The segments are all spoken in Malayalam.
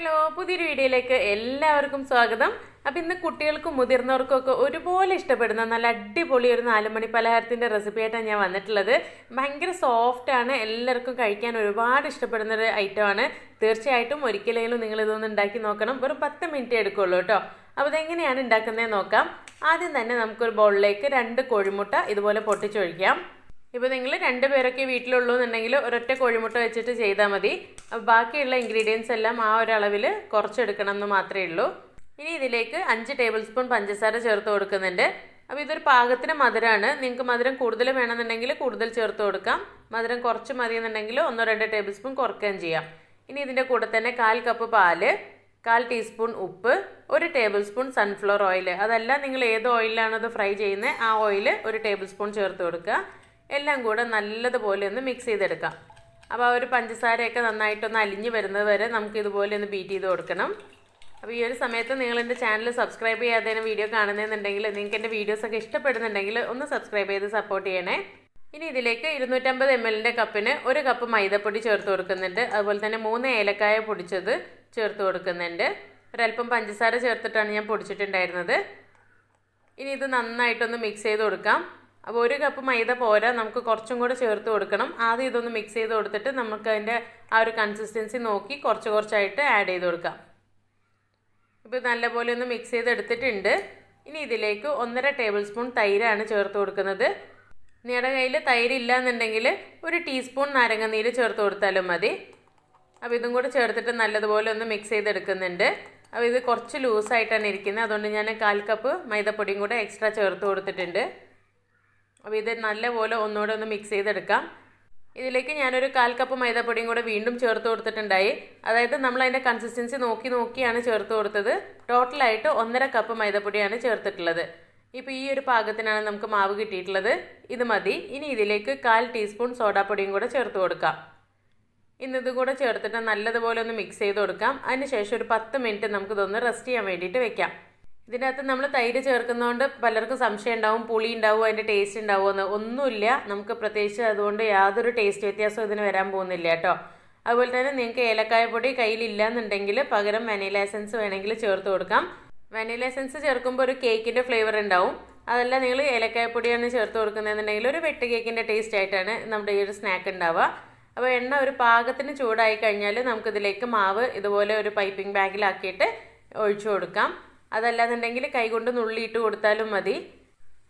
ഹലോ, പുതിയൊരു വീഡിയോയിലേക്ക് എല്ലാവർക്കും സ്വാഗതം. അപ്പം ഇന്ന് കുട്ടികൾക്കും മുതിർന്നവർക്കും ഒക്കെ ഒരുപോലെ ഇഷ്ടപ്പെടുന്ന നല്ല അടിപൊളി ഒരു 4 മണി പലഹാരത്തിൻ്റെ റെസിപ്പി ആയിട്ടാണ് ഞാൻ വന്നിട്ടുള്ളത്. ഭയങ്കര സോഫ്റ്റാണ്, എല്ലാവർക്കും കഴിക്കാൻ ഒരുപാട് ഇഷ്ടപ്പെടുന്ന ഒരു ഐറ്റമാണ്. തീർച്ചയായിട്ടും ഒരിക്കലെങ്കിലും നിങ്ങൾ ഇതൊന്ന് ഉണ്ടാക്കി നോക്കണം. വെറും 10 മിനിറ്റ് എടുക്കുള്ളൂ കേട്ടോ. അപ്പോൾ ഇതെങ്ങനെയാണ് ഉണ്ടാക്കുന്നത് നോക്കാം. ആദ്യം തന്നെ നമുക്കൊരു ബൗളിലേക്ക് 2 കോഴിമുട്ട ഇതുപോലെ പൊട്ടിച്ചൊഴിക്കാം. ഇപ്പോൾ നിങ്ങൾ 2 പേരൊക്കെ വീട്ടിലുള്ളൂ എന്നുണ്ടെങ്കിൽ ഒരൊറ്റ കോഴിമുട്ട വെച്ചിട്ട് ചെയ്താൽ മതി. ബാക്കിയുള്ള ഇൻഗ്രീഡിയൻസ് എല്ലാം ആ ഒരളവിൽ കുറച്ചെടുക്കണം എന്ന് മാത്രമേ ഉള്ളൂ. ഇനി ഇതിലേക്ക് 5 ടേബിൾ സ്പൂൺ പഞ്ചസാര ചേർത്ത് കൊടുക്കുന്നുണ്ട്. അപ്പോൾ ഇതൊരു പാകത്തിന് മധുരമാണ്. നിങ്ങൾക്ക് മധുരം കൂടുതൽ വേണമെന്നുണ്ടെങ്കിൽ കൂടുതൽ ചേർത്ത് കൊടുക്കാം. മധുരം കുറച്ച് മതി എന്നുണ്ടെങ്കിൽ 1-2 ടേബിൾ സ്പൂൺ കുറയ്ക്കുകയും ചെയ്യാം. ഇനി ഇതിൻ്റെ കൂടെ തന്നെ 1/4 കപ്പ് പാല്, 1/4 ടീസ്പൂൺ ഉപ്പ്, 1 ടേബിൾ സ്പൂൺ സൺഫ്ലവർ ഓയിൽ, അതല്ല നിങ്ങൾ ഏത് ഓയിലാണോ അത് ഫ്രൈ ചെയ്യുന്നത് ആ ഓയിൽ 1 ടേബിൾ സ്പൂൺ ചേർത്ത് കൊടുക്കുക. എല്ലാം കൂടെ നല്ലതുപോലെ ഒന്ന് മിക്സ് ചെയ്തെടുക്കാം. അപ്പോൾ ആ ഒരു പഞ്ചസാരയൊക്കെ നന്നായിട്ടൊന്ന് അലിഞ്ഞ് വരുന്നത് വരെ നമുക്ക് ഇതുപോലെ ഒന്ന് ബീറ്റ് ചെയ്ത് കൊടുക്കണം. അപ്പോൾ ഈ ഒരു സമയത്ത് നിങ്ങൾ എൻ്റെ ചാനൽ സബ്സ്ക്രൈബ് ചെയ്യാതെ വീഡിയോ കാണുന്നതെന്നുണ്ടെങ്കിൽ നിങ്ങൾക്ക് എൻ്റെ വീഡിയോസൊക്കെ ഇഷ്ടപ്പെടുന്നുണ്ടെങ്കിൽ ഒന്ന് സബ്സ്ക്രൈബ് ചെയ്ത് സപ്പോർട്ട് ചെയ്യണേ. ഇനി ഇതിലേക്ക് 250 ml കപ്പിന് 1 കപ്പ് മൈദപ്പൊടി ചേർത്ത് കൊടുക്കുന്നുണ്ട്. അതുപോലെ തന്നെ 3 ഏലക്കായ പൊടിച്ചത് ചേർത്ത് കൊടുക്കുന്നുണ്ട്. ഒരല്പം പഞ്ചസാര ചേർത്തിട്ടാണ് ഞാൻ പൊടിച്ചിട്ടുണ്ടായിരുന്നത്. ഇനി ഇത് നന്നായിട്ടൊന്ന് മിക്സ് ചെയ്ത് കൊടുക്കാം. അപ്പോൾ 1 കപ്പ് മൈദ പോരാ, നമുക്ക് കുറച്ചും കൂടെ ചേർത്ത് കൊടുക്കണം. ആദ്യം ഇതൊന്ന് മിക്സ് ചെയ്ത് കൊടുത്തിട്ട് നമുക്ക് അതിൻ്റെ ആ ഒരു കൺസിസ്റ്റൻസി നോക്കി കുറച്ചായിട്ട് ആഡ് ചെയ്ത് കൊടുക്കാം. ഇപ്പോൾ നല്ലപോലെ ഒന്ന് മിക്സ് ചെയ്തെടുത്തിട്ടുണ്ട്. ഇനി ഇതിലേക്ക് 1.5 ടേബിൾ സ്പൂൺ തൈരാണ് ചേർത്ത് കൊടുക്കുന്നത്. നിങ്ങളുടെ കയ്യിൽ തൈര് ഇല്ല എന്നുണ്ടെങ്കിൽ 1 ടീസ്പൂൺ നാരങ്ങാനീര് ചേർത്ത് കൊടുത്താലും മതി. അപ്പോൾ ഇതും കൂടെ ചേർത്തിട്ട് നല്ലതുപോലെ ഒന്ന് മിക്സ് ചെയ്തെടുക്കുന്നുണ്ട്. അപ്പോൾ ഇത് കുറച്ച് ലൂസായിട്ടാണ് ഇരിക്കുന്നത്, അതുകൊണ്ട് ഞാൻ 1/4 കപ്പ് മൈദപ്പൊടിയും കൂടെ എക്സ്ട്രാ ചേർത്ത് കൊടുത്തിട്ടുണ്ട്. അപ്പോൾ ഇത് നല്ലപോലെ ഒന്നുകൂടെ ഒന്ന് മിക്സ് ചെയ്തെടുക്കാം. ഇതിലേക്ക് ഞാനൊരു 1/4 കപ്പ് മൈദപ്പൊടിയും കൂടെ വീണ്ടും ചേർത്ത് കൊടുത്തിട്ടുണ്ടായി. അതായത് നമ്മൾ അതിൻ്റെ കൺസിസ്റ്റൻസി നോക്കിയാണ് ചേർത്ത് കൊടുത്തത്. ടോട്ടലായിട്ട് 1.5 കപ്പ് മൈദപ്പൊടിയാണ് ചേർത്തിട്ടുള്ളത്. ഇപ്പോൾ ഈ ഒരു പാകത്തിനാണ് നമുക്ക് മാവ് കിട്ടിയിട്ടുള്ളത്. ഇത് മതി. ഇനി ഇതിലേക്ക് 1/4 ടീസ്പൂൺ സോഡാപ്പൊടിയും കൂടെ ചേർത്ത് കൊടുക്കാം. ഇന്നിതും കൂടെ ചേർത്തിട്ട് നല്ലതുപോലെ ഒന്ന് മിക്സ് ചെയ്ത് കൊടുക്കാം. അതിനുശേഷം ഒരു 10 മിനിറ്റ് നമുക്കിതൊന്ന് റെസ്റ്റ് ചെയ്യാൻ വേണ്ടിയിട്ട് വെക്കാം. ഇതിനകത്ത് നമ്മൾ തൈര് ചേർക്കുന്നതുകൊണ്ട് പലർക്കും സംശയം ഉണ്ടാവും, പുളി ഉണ്ടാവുമോ, അതിൻ്റെ ടേസ്റ്റ് ഉണ്ടാവുമെന്ന്. ഒന്നുമില്ല, നമുക്ക് പ്രത്യേകിച്ച് അതുകൊണ്ട് യാതൊരു ടേസ്റ്റ് വ്യത്യാസവും ഇതിന് വരാൻ പോകുന്നില്ല കേട്ടോ. അതുപോലെ തന്നെ നിങ്ങൾക്ക് ഏലക്കായ പൊടി കയ്യിലില്ല എന്നുണ്ടെങ്കിൽ പകരം വനില എസൻസ് വേണമെങ്കിൽ ചേർത്ത് കൊടുക്കാം. വനില എസൻസ് ചേർക്കുമ്പോൾ ഒരു കേക്കിൻ്റെ ഫ്ലേവർ ഉണ്ടാവും. അതല്ല നിങ്ങൾ ഏലക്കായ പൊടിയാണ് ചേർത്ത് കൊടുക്കുന്നതെന്നുണ്ടെങ്കിൽ ഒരു വെട്ട് കേക്കിൻ്റെ ടേസ്റ്റ് ആയിട്ടാണ് നമ്മുടെ ഈ ഒരു സ്നാക്ക് ഉണ്ടാവുക. അപ്പോൾ എണ്ണ ഒരു പാകത്തിന് ചൂടായി കഴിഞ്ഞാൽ നമുക്കിതിലേക്ക് മാവ് ഇതുപോലെ ഒരു പൈപ്പിംഗ് ബാഗിലാക്കിയിട്ട് ഒഴിച്ചു കൊടുക്കാം. അതല്ലാന്നുണ്ടെങ്കിൽ കൈകൊണ്ട് നുള്ളിയിട്ട് കൊടുത്താലും മതി.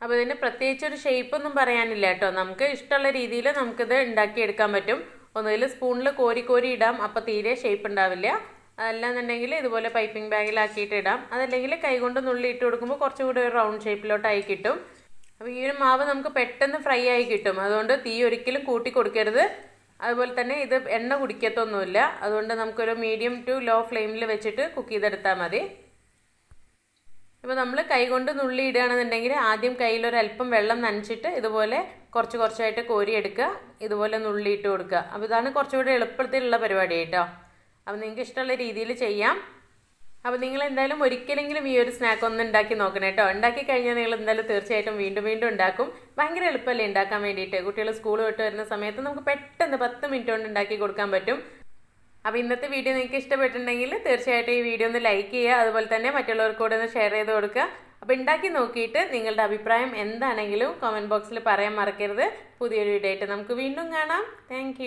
അപ്പോൾ ഇതിന് പ്രത്യേകിച്ചൊരു ഷേപ്പൊന്നും പറയാനില്ല കേട്ടോ. നമുക്ക് ഇഷ്ടമുള്ള രീതിയിൽ നമുക്കിത് ഉണ്ടാക്കിയെടുക്കാൻ പറ്റും. ഒന്നുകിൽ സ്പൂണിൽ കോരി ഇടാം, അപ്പോൾ തീരെ ഷേപ്പ് ഉണ്ടാവില്ല. അതല്ലാന്നുണ്ടെങ്കിൽ ഇതുപോലെ പൈപ്പിംഗ് ബാഗിലാക്കിയിട്ട് ഇടാം. അതല്ലെങ്കിൽ കൈകൊണ്ട് നുള്ളിയിട്ട് കൊടുക്കുമ്പോൾ കുറച്ചുകൂടി ഒരു റൗണ്ട് ഷേപ്പിലോട്ടായി കിട്ടും. അപ്പോൾ ഈ ഒരു മാവ് നമുക്ക് പെട്ടെന്ന് ഫ്രൈ ആയി കിട്ടും. അതുകൊണ്ട് തീ ഒരിക്കലും കൂട്ടി കൊടുക്കരുത്. അതുപോലെ തന്നെ ഇത് എണ്ണ കുടിക്കത്തൊന്നുമില്ല. അതുകൊണ്ട് നമുക്കൊരു മീഡിയം ടു ലോ ഫ്ലെയിമിൽ വെച്ചിട്ട് കുക്ക് ചെയ്തെടുത്താൽ മതി. ഇപ്പോൾ നമ്മൾ കൈകൊണ്ട് നുള്ളി ഇടുകയാണെന്നുണ്ടെങ്കിൽ ആദ്യം കയ്യിലൊരല്പം വെള്ളം നനച്ചിട്ട് ഇതുപോലെ കുറച്ചായിട്ട് കോരിയെടുക്കുക, ഇതുപോലെ നുള്ളിയിട്ട് കൊടുക്കുക. അപ്പോൾ ഇതാണ് കുറച്ചുകൂടി എളുപ്പത്തിലുള്ള പരിപാടി കേട്ടോ. അപ്പോൾ നിങ്ങൾക്ക് ഇഷ്ടമുള്ള രീതിയിൽ ചെയ്യാം. അപ്പോൾ നിങ്ങൾ എന്തായാലും ഒരിക്കലെങ്കിലും ഈ ഒരു സ്നാക്ക് ഒന്ന് ഉണ്ടാക്കി നോക്കണം കേട്ടോ. ഉണ്ടാക്കി കഴിഞ്ഞാൽ നിങ്ങൾ എന്തായാലും തീർച്ചയായിട്ടും വീണ്ടും ഉണ്ടാക്കും. ഭയങ്കര എളുപ്പമല്ലേ ഉണ്ടാക്കാൻ വേണ്ടിയിട്ട്. കുട്ടികൾ സ്കൂൾ വിട്ട് വരുന്ന സമയത്ത് നമുക്ക് പെട്ടെന്ന് 10 മിനിറ്റ് കൊണ്ട് ഉണ്ടാക്കി കൊടുക്കാൻ പറ്റും. അപ്പോൾ ഇന്നത്തെ വീഡിയോ നിങ്ങൾക്ക് ഇഷ്ടപ്പെട്ടിട്ടുണ്ടെങ്കിൽ തീർച്ചയായിട്ടും ഈ വീഡിയോ ഒന്ന് ലൈക്ക് ചെയ്യുക. അതുപോലെ തന്നെ മറ്റുള്ളവർക്ക് കൂടെ ഒന്ന് ഷെയർ ചെയ്ത് കൊടുക്കുക. അപ്പോൾ ഉണ്ടാക്കി നോക്കിയിട്ട് നിങ്ങളുടെ അഭിപ്രായം എന്താണെങ്കിലും കമൻറ്റ് ബോക്സിൽ പറയാൻ മറക്കരുത്. പുതിയൊരു വീഡിയോ ആയിട്ട് നമുക്ക് വീണ്ടും കാണാം. താങ്ക്